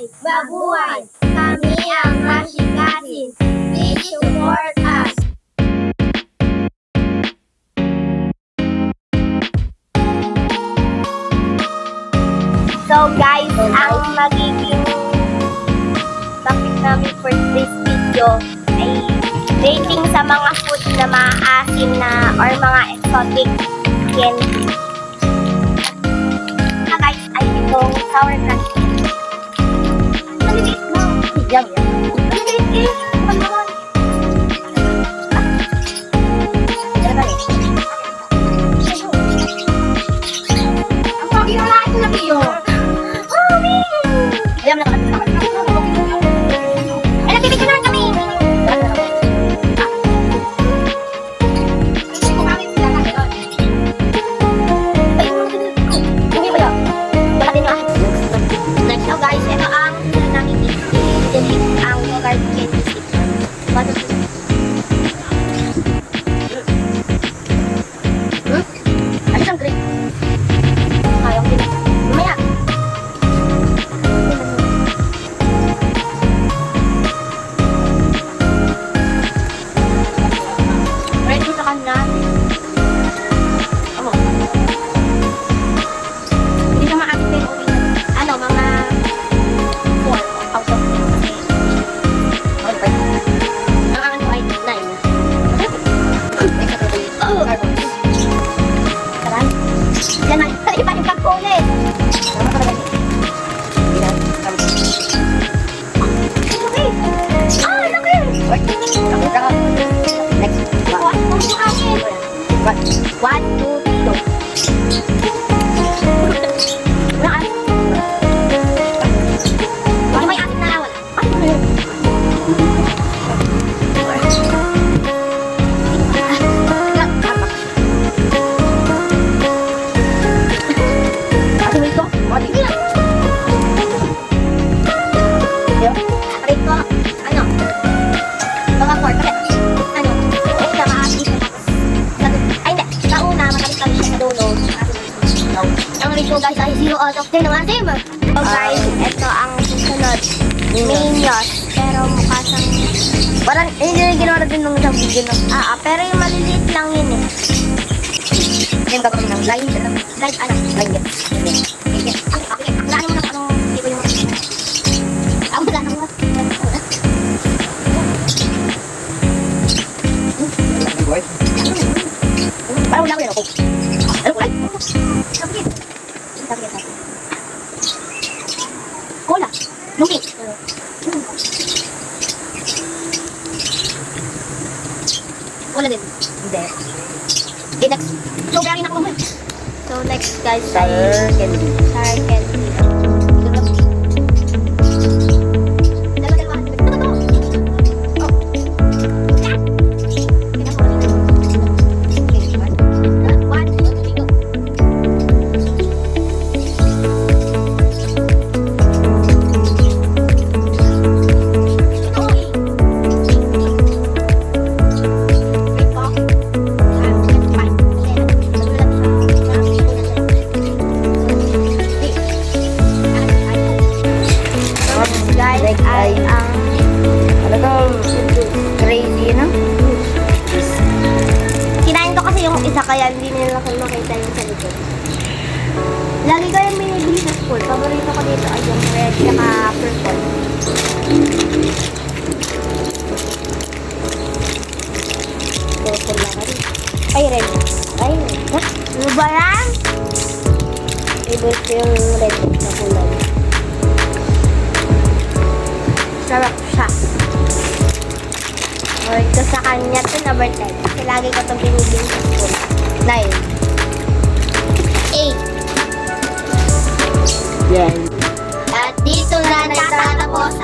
Babuhay! Kami ang Mashikasin. Please support us! So guys, ang magiging topic namin for this video ay rating sa mga food na maasim na or mga exotic candy. Na guys, ay itong sour crush. Maliliit mo. Higyan yan. Maliliit eh. Pagkawan. Ang pagi na lahat na iyo. Alam na kami. Ay, nagbibigyan na kami. Hindi ba yan? Baka din yung akin. Next, so guys, ito ang namin i-delete ang yogurt candy stick. Ano siyang grape? Ayong din. Lumaya. Ready sa kanya. Ano? Hindi siya maakit pero okay na. Ano, mga 4 out of 10. Okay. Ang akin ko ay 9. Next ako tayo. Carbon. Karan? Yan na. Iba yung pagkulit. Tama ka na ganyan. Okay. Ah, laki! Next. One, two, go. Ano may asin na wala? Asin ito? Aray ko, ano? Mga pork. Ano? Ito, maasin ko. Ay, hindi. Sa una, matalit-talit siya sa dulo. Ang rito guys ay 0 out of 10 ng asim. So guys, ito ang susunod. Minions. Pero mukha siyang... Parang, hindi na ginawa din nung isang video na. Pero yung maliliit lang yun eh. Ngayon gagawin ng line. Line, ano? Line yun. Okay. Laan mo na kung anong tipo yung mga. Ako wala nang parang wala ko yan ako. Ano kulay? Sabit. Cola. Lumi. Wala din. Hindi. Okay, next. Strawberry na ako. So next guys. Sour candy. Sour candy. Ay ang talagang crazy na. Kinain ko kasi yung isa kaya hindi nila makita yung sa likod. Lagi ko yung binibili sa school. Paborito ko dito ay yung red saka purple. Purple lang rin. Ay red. Ay red. Ano ba yan? Favorite ko yung red na kulay. Sarap siya. Or ito sa kanya, ito number 10. Kasi lagi ko itong binibing sa school. 9. 8. Yan. At dito na nagtatapos